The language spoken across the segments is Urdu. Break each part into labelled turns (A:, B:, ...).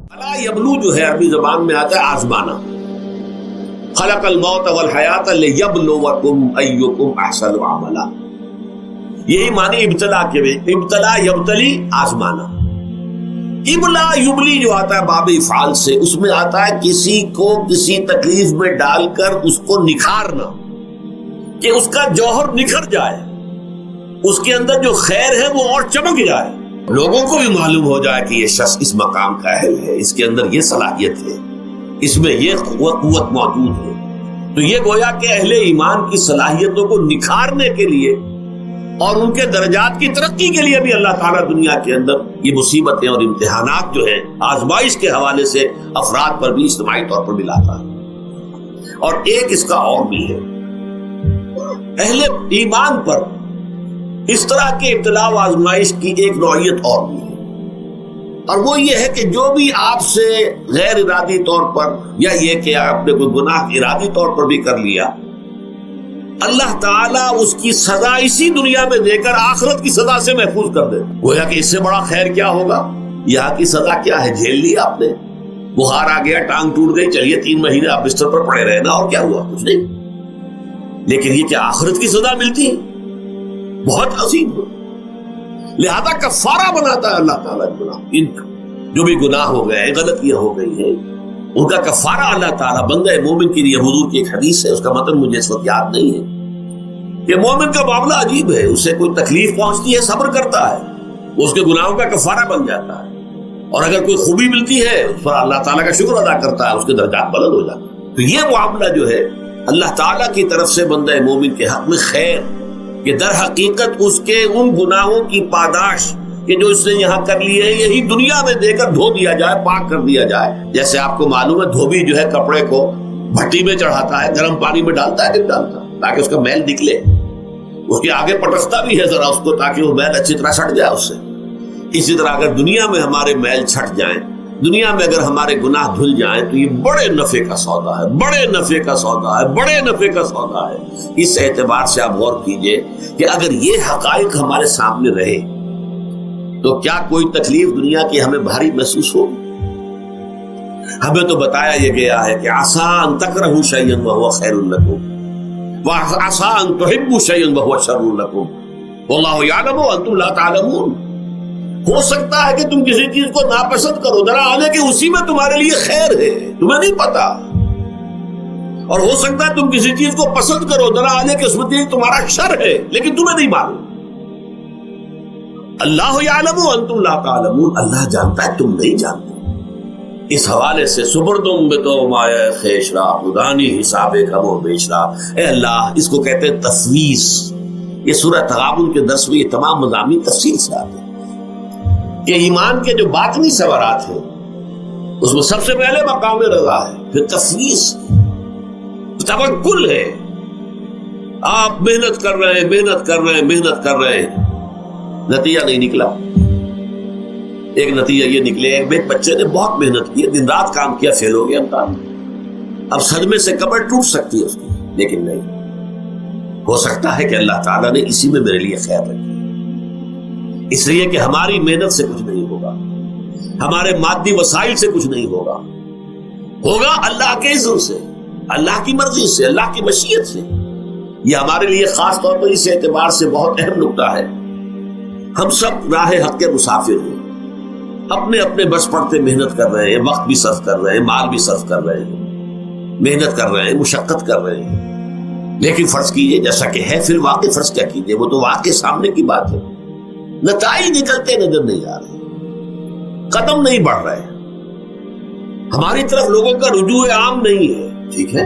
A: الا یبلو جو ہے عربی زبان میں آتا ہے آزمانا. خلق الموت والحیات لیبلوکم ایکم احسن عملا. یہی معنی ابتلا کے بھی. ابتلا یبتلی آزمانا. ابلا یبلی جو آتا ہے باب افعال سے, اس میں آتا ہے کسی کو کسی تکلیف میں ڈال کر اس کو نکھارنا, کہ اس کا جوہر نکھر جائے, اس کے اندر جو خیر ہے وہ اور چمک جائے, لوگوں کو بھی معلوم ہو جائے کہ یہ شخص اس مقام کا اہل ہے, اس کے اندر یہ صلاحیت ہے, اس میں یہ قوت موجود ہے. تو یہ گویا کہ اہل ایمان کی صلاحیتوں کو نکھارنے کے لیے اور ان کے درجات کی ترقی کے لیے بھی اللہ تعالیٰ دنیا کے اندر یہ مصیبتیں اور امتحانات جو ہیں آزمائش کے حوالے سے افراد پر بھی اجتماعی طور پر بھی لاتا ہے. اور ایک اس کا اور بھی ہے, اہل ایمان پر اس طرح کے ابتلاء و آزمائش کی ایک نوعیت اور بھی ہے, اور وہ یہ ہے کہ جو بھی آپ سے غیر ارادی طور پر یا یہ کہ آپ نے کوئی گناہ ارادی طور پر بھی کر لیا, اللہ تعالیٰ اس کی سزا اسی دنیا میں دے کر آخرت کی سزا سے محفوظ کر دے. گویا کہ اس سے بڑا خیر کیا ہوگا. یہاں کی سزا کیا ہے, جھیل لی آپ نے, بخار آ گیا, ٹانگ ٹوٹ گئی, چلیے 3 مہینے آپ بستر پر پڑے رہے نا, اور کیا ہوا, کچھ نہیں. لیکن یہ کیا آخرت کی سزا ملتی ہے, بہت عظیم. لہذا کفارہ بناتا ہے اللہ تعالیٰ گناہ, ان جو بھی گناہ ہو گئے, غلطیاں ہو گئی ہیں, ان کا کفارہ اللہ تعالیٰ بندہ مومن کے لیے. حضور کی ایک حدیث ہے, اس کا متن مجھے اس وقت یاد نہیں ہے, کہ مومن کا معاملہ عجیب ہے, اسے کوئی تکلیف پہنچتی ہے صبر کرتا ہے, اس کے گناہوں کا کفارہ بن جاتا ہے, اور اگر کوئی خوبی ملتی ہے اس پر اللہ تعالیٰ کا شکر ادا کرتا ہے, اس کے درجات بلند ہو جاتے ہیں. تو یہ معاملہ جو ہے اللہ تعالیٰ کی طرف سے بندہ مومن کے حق میں خیر, کہ در حقیقت اس کے ان گناہوں کی پاداش کہ جو اس نے یہاں کر لیے ہیں, یہی دنیا میں دے کر دھو دیا جائے, پاک کر دیا جائے. جیسے آپ کو معلوم ہے دھوبی جو ہے کپڑے کو بھٹی میں چڑھاتا ہے, گرم پانی میں ڈالتا ہے, نہیں ڈالتا, تاکہ اس کا میل نکلے, اس کے آگے پٹکتا بھی ہے ذرا اس کو, تاکہ وہ میل اچھی طرح چھٹ جائے اس سے. اسی طرح اگر دنیا میں ہمارے میل چھٹ جائیں, دنیا میں اگر ہمارے گناہ دھل جائیں, تو یہ بڑے نفع کا سودا ہے, بڑے نفع کا سودا ہے, بڑے نفع کا سودا ہے. اس اعتبار سے آپ غور کیجئے کہ اگر یہ حقائق ہمارے سامنے رہے تو کیا کوئی تکلیف دنیا کی ہمیں بھاری محسوس ہوگی. ہمیں تو بتایا یہ گیا ہے کہ عسیٰ ان تکرہوا شیئا وہو خیر لکم وعسیٰ ان تحبوا شیئا وہو شر لکم واللہ یعلم وانتم لا تعلمون. ہو سکتا ہے کہ تم کسی چیز کو ناپسند کرو, ذرا آنے کہ اسی میں تمہارے لیے خیر ہے, تمہیں نہیں پتا, اور ہو سکتا ہے تم کسی چیز کو پسند کرو, ذرا آنے کہ اس میں تمہارا شر ہے, لیکن تمہیں نہیں معلوم. اللہ یعلم وانتم لا تعلمون, اللہ جانتا ہے تم نہیں جانتے. اس حوالے سے سپردم بتو مایا خیشرا خدانی حساب کم و بیشرا. اے اللہ, اس کو کہتے ہیں تفویض. یہ سورہ تغابن کے 10 میں یہ تمام مضامین تفصیل سے آتے ہیں کہ ایمان کے جو باطنی ثمرات ہیں اس میں سب سے پہلے مقام رضا ہے, پھر تفویض, توکل ہے. آپ محنت کر رہے ہیں, محنت کر رہے ہیں, محنت کر رہے ہیں, نتیجہ نہیں نکلا. ایک نتیجہ یہ نکلے, ایک بچے نے بہت محنت کی, دن رات کام کیا, فیل ہو گیا امتحان. اب صدمے سے کمر ٹوٹ سکتی ہے اس کی, لیکن نہیں, ہو سکتا ہے کہ اللہ تعالیٰ نے اسی میں میرے لیے خیر رکھی, اس لیے کہ ہماری محنت سے کچھ نہیں ہوگا, ہمارے مادی وسائل سے کچھ نہیں ہوگا, ہوگا اللہ کے اذن سے, اللہ کی مرضی سے, اللہ کی مشیت سے. یہ ہمارے لیے خاص طور پر اس اعتبار سے بہت اہم نکتہ ہے. ہم سب راہ حق کے مسافر ہیں, اپنے اپنے بس پڑتے محنت کر رہے ہیں, وقت بھی صرف کر رہے ہیں, مال بھی صرف کر رہے ہیں, محنت کر رہے ہیں, مشقت کر رہے ہیں. لیکن فرض کیجئے جیسا کہ ہے فی الواقع, فرض کیا کیجئے, وہ تو واقع سامنے کی بات ہے, نتائج نکلتے نظر نہیں آ رہے, قدم نہیں بڑھ رہے, ہماری طرف لوگوں کا رجوع عام نہیں ہے. ٹھیک ہے,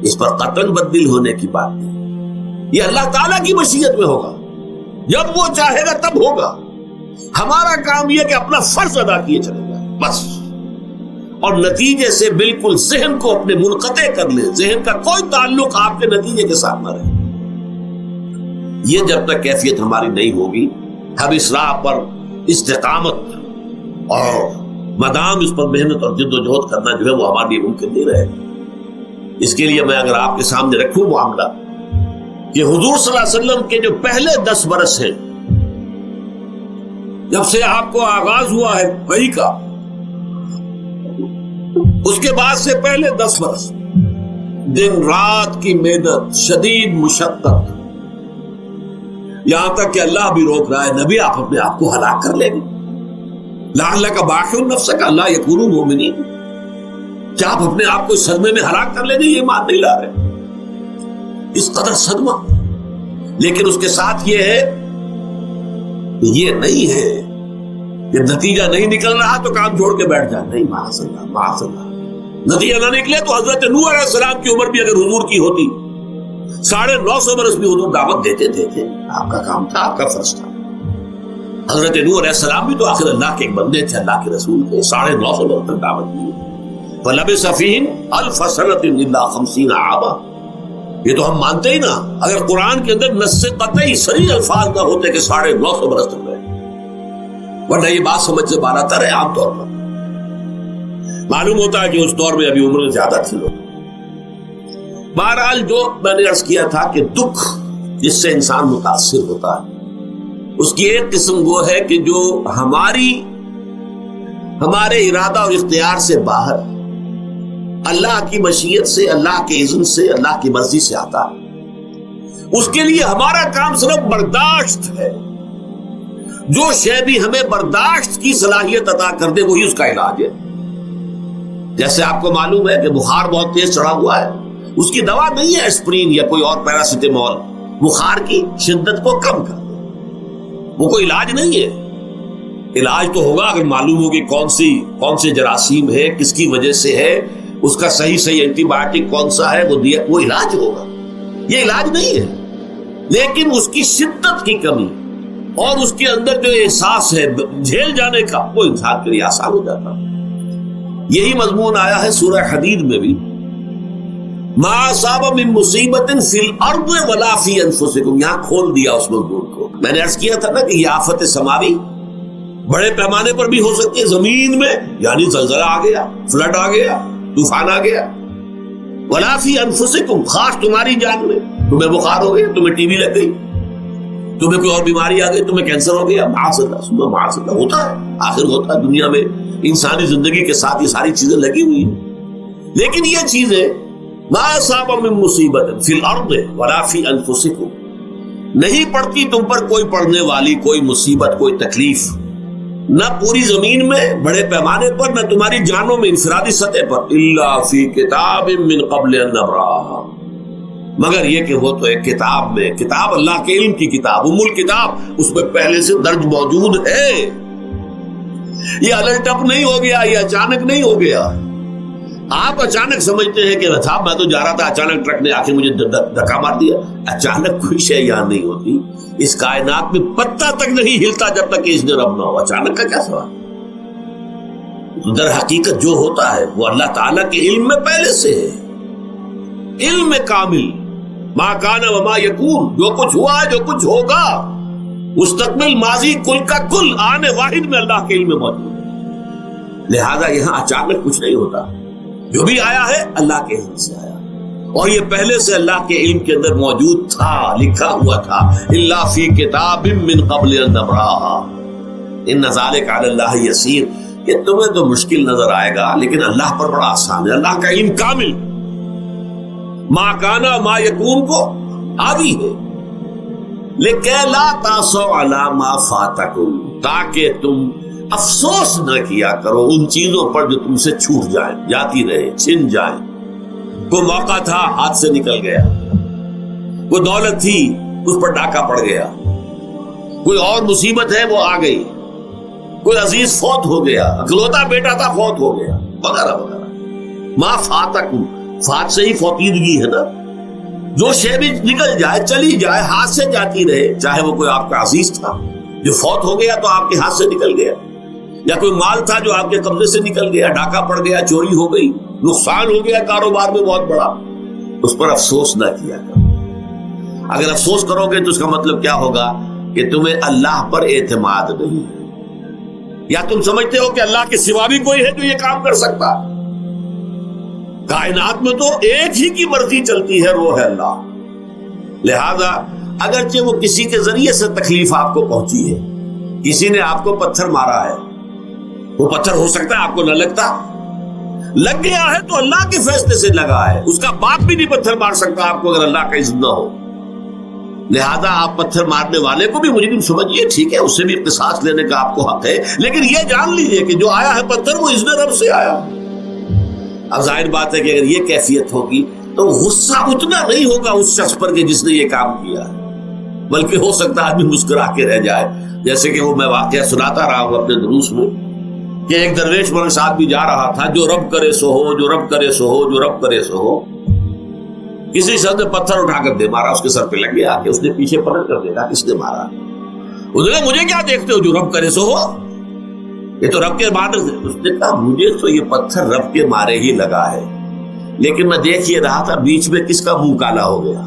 A: اس پر قطعاً بدل ہونے کی بات نہیں, یہ اللہ تعالیٰ کی مشیت میں ہوگا, جب وہ چاہے گا تب ہوگا. ہمارا کام یہ کہ اپنا فرض ادا کیے چلے گا بس, اور نتیجے سے بالکل ذہن کو اپنے منقطع کر لیں, ذہن کا کوئی تعلق آپ کے نتیجے کے ساتھ نہ رہے. یہ جب تک کیفیت ہماری نہیں ہوگی, ہم اس راہ پر استقامت اور مدام اس پر محنت اور جد و جہد کرنا جو ہے وہ ہمارے لیے ممکن نہیں رہے. اس کے لیے میں اگر آپ کے سامنے رکھوں معاملہ کہ حضور صلی اللہ علیہ وسلم کے جو پہلے 10 برس ہیں, جب سے آپ کو آغاز ہوا ہے وحی کا, اس کے بعد سے پہلے 10 برس دن رات کی محنت، شدید مشقت، یہاں تک کہ اللہ بھی روک رہا ہے نبی آپ اپنے آپ کو ہلاک کر لیں گے، لعلک باخع نفسک الا یکونوا مؤمنین، کیا آپ اپنے آپ کو اس صدمے میں ہلاک کر لیں گے؟ یہ ایمان نہیں لا رہے، اس قدر صدمہ۔ لیکن اس کے ساتھ یہ ہے، یہ نہیں ہے کہ نتیجہ نہیں نکل رہا تو کام چھوڑ کے بیٹھ جائے، نہیں، معاذ اللہ معاذ اللہ۔ نتیجہ نہ نکلے تو حضرت نوح علیہ السلام کی عمر بھی اگر حضور کی ہوتی 950 برس بھی حضور دعوت دیتے تھے، آپ کا کام تھا، آپ کا فرض تھا۔ حضرت نوح علیہ السلام بھی تو آخر اللہ کے ایک بندے تھے، اللہ کے رسول تھے، 950 برس تک دعوت دی۔ فَلَبِثَ فِيهِمْ أَلْفَ سَنَةٍ إِلَّا 50 عَامًا، یہ تو ہم مانتے ہی نا، اگر قرآن کے اندر نص قطعی صریح الفاظ نہ ہوتے کہ 950 برس تک رہے، ورنہ یہ بات سمجھ سے بالا تر ہے۔ عام طور پر معلوم ہوتا ہے کہ اس دور میں ابھی عمر زیادہ تھی لوگ۔ بہرحال جو میں نے عرض کیا تھا کہ دکھ جس سے انسان متاثر ہوتا ہے اس کی ایک قسم وہ ہے کہ جو ہمارے ارادہ اور اختیار سے باہر، اللہ کی مشیت سے، اللہ کے اذن سے، اللہ کی مرضی سے آتا ہے۔ اس کے لیے ہمارا کام صرف برداشت ہے۔ جو شے بھی ہمیں برداشت کی صلاحیت عطا کر دے وہی اس کا علاج ہے۔ جیسے آپ کو معلوم ہے کہ بخار بہت تیز چڑھا ہوا ہے، اس کی دوا نہیں ہے اسپرین یا کوئی اور پیراسیٹامول، بخار کی شدت کو کم کر دے، وہ کوئی علاج نہیں ہے۔ علاج تو ہوگا اگر معلوم ہو کہ کون سے جراثیم ہے، کس کی وجہ سے ہے، اس کا صحیح اینٹی بایوٹک کون سا ہے، وہ علاج ہوگا۔ یہ علاج نہیں ہے، لیکن اس کی شدت کی کمی اور اس کے اندر جو احساس ہے جھیل جانے کا، وہ انسان کے لیے آسان ہو جاتا ہے۔ یہی مضمون آیا ہے سورہ حدید میں بھی، ما اصاب من مصیبت فی الارض ولا فی انفسکم، یہاں کھول دیا اس مضمون کو۔ میں نے عرض کیا تھا نا کہ یہ آفت سماوی بڑے پیمانے پر بھی ہو سکتی ہے، زمین میں یعنی زلزلہ آ گیا، فلڈ آ گیا، طوفان آ گیا، ولا فی انفسکم، خاص تمہاری جان میں، تمہیں بخار ہو گیا، تمہیں ٹی بی لگ گئی، تمہیں کوئی اور بیماری آ گئی، تمہیں کینسر ہو گیا، معاذ اللہ معاذ اللہ، ہوتا ہے، آخر ہوتا ہے، دنیا میں انسانی زندگی کے ساتھ یہ ساری چیزیں لگی ہوئی ہیں۔ لیکن یہ چیزیں ما اصاب من مصیبت فی الارض ولا فی انفسکم، نہیں پڑتی تم پر کوئی پڑنے والی کوئی مصیبت، کوئی تکلیف، نہ پوری زمین میں بڑے پیمانے پر، نہ تمہاری جانوں میں انفرادی سطح پر، الا فی کتاب من قبل ان نبرأھا، مگر یہ کہ وہ تو ایک کتاب میں، کتاب اللہ کے علم کی کتاب، ام الکتاب، اس میں پہلے سے درج موجود ہے۔ یہ الٹ اپ نہیں ہو گیا، یہ اچانک نہیں ہو گیا۔ آپ اچانک سمجھتے ہیں کہ صاحب میں تو جا رہا تھا، اچانک ٹرک نے آ کے مجھے دھکا مار دیا۔ اچانک کوئی شے یہاں نہیں ہوتی، اس کائنات میں پتہ تک نہیں ہلتا جب تک کہ اس نے رب نہ ہو۔ اچانک کا کیا سوال؟ در حقیقت جو ہوتا ہے وہ اللہ تعالیٰ کے علم میں پہلے سے ہے، علم میں کامل، ما کان وما یکون، جو کچھ ہوا ہے، جو کچھ ہوگا، مستقبل، ماضی، کل کا کل آنے واحد میں اللہ کے علم میں موجود ہے۔ لہذا یہاں اچانک کچھ نہیں ہوتا، جو بھی آیا ہے اللہ کے علم سے آیا، اور یہ پہلے سے اللہ کے علم کے اندر موجود تھا، لکھا ہوا تھا، الا فی کتاب من قبل ان نبرأھا ان ذلک علی اللہ یسیر۔ یہ تمہیں تو مشکل نظر آئے گا لیکن اللہ پر بڑا آسان ہے، اللہ کا علم کامل، ما کانا ما یکون کو آبی ہے۔ لیکن لا تاسوا علی ما فاتکم، تاکہ تم افسوس نہ کیا کرو ان چیزوں پر جو تم سے چھوٹ جائیں، جاتی رہے، چھن جائیں۔ کوئی موقع تھا ہاتھ سے نکل گیا، کوئی دولت تھی اس پر ڈاکہ پڑ گیا، کوئی اور مصیبت ہے وہ آ گئی، کوئی عزیز فوت ہو گیا، اکلوتا بیٹا تھا فوت ہو گیا، وغیرہ وغیرہ۔ ما فاتکم، فات سے ہی فوتیدگی ہے نا، جو شے بھی نکل جائے، چلی جائے، ہاتھ سے جاتی رہے، چاہے وہ کوئی آپ کا عزیز تھا جو فوت ہو گیا تو آپ کے ہاتھ سے نکل گیا، یا کوئی مال تھا جو آپ کے قبضے سے نکل گیا، ڈاکہ پڑ گیا، چوری ہو گئی، نقصان ہو گیا کاروبار میں بہت بڑا، اس پر افسوس نہ کیا کرو۔ اگر افسوس کرو گے تو اس کا مطلب کیا ہوگا کہ تمہیں اللہ پر اعتماد نہیں ہے، یا تم سمجھتے ہو کہ اللہ کے سوا بھی کوئی ہے جو یہ کام کر سکتا۔ کائنات میں تو ایک ہی کی مرضی چلتی ہے، وہ ہے اللہ۔ لہذا اگرچہ وہ کسی کے ذریعے سے تکلیف آپ کو پہنچی ہے، کسی نے آپ کو پتھر مارا ہے، وہ پتھر ہو سکتا ہے آپ کو نہ لگتا، لگ گیا ہے تو اللہ کے فیصلے سے لگا ہے، اس کا باپ بھی نہیں پتھر مار سکتا آپ کو اگر اللہ کا اذن نہ ہو. لہذا آپ پتھر مارنے والے کو بھی مجرم سمجھیے، ٹھیک ہے، اس سے بھی قصاص لینے کا آپ کو حق ہے، لیکن یہ جان لیجئے کہ جو آیا ہے پتھر وہ اذن رب سے آیا. اب ظاہر بات ہے کہ اگر یہ کیفیت ہوگی تو غصہ اتنا نہیں ہوگا اس شخص پر کہ جس نے یہ کام کیا ہے، بلکہ ہو سکتا ہے آدمی مسکرا کے رہ جائے. جیسے کہ وہ میں واقعہ سناتا رہا ہوں اپنے دروس میں کہ ایک درویش میرے ساتھ بھی جا رہا تھا، جو رب کرے سو ہو، جو رب کرے سو ہو، جو رب کرے سو ہو. کسی شخص نے پتھر اٹھا کر دے مارا، اس کے سر پہ لگ گیا کہ اس نے پیچھے پلٹ کر دیکھا کس نے مارا. اس نے کہا مجھے کیا دیکھتے ہو، جو رب کرے سو ہو، یہ تو رب کے مارے. اس نے کہا مجھے تو یہ پتھر رب کے مارے ہی لگا ہے، لیکن میں دیکھ یہ رہا تھا بیچ میں کس کا منہ کالا ہو گیا،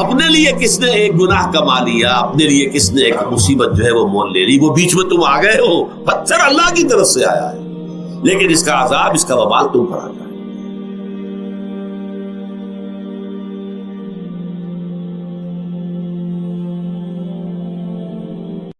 A: اپنے لیے کس نے ایک گناہ کما لیا، اپنے لیے کس نے ایک مصیبت جو ہے وہ مول لے لی، وہ بیچ میں تم آ گئے ہو. پتھر اللہ کی طرف سے آیا ہے، لیکن اس کا عذاب، اس کا وبال تم پر آ جائے.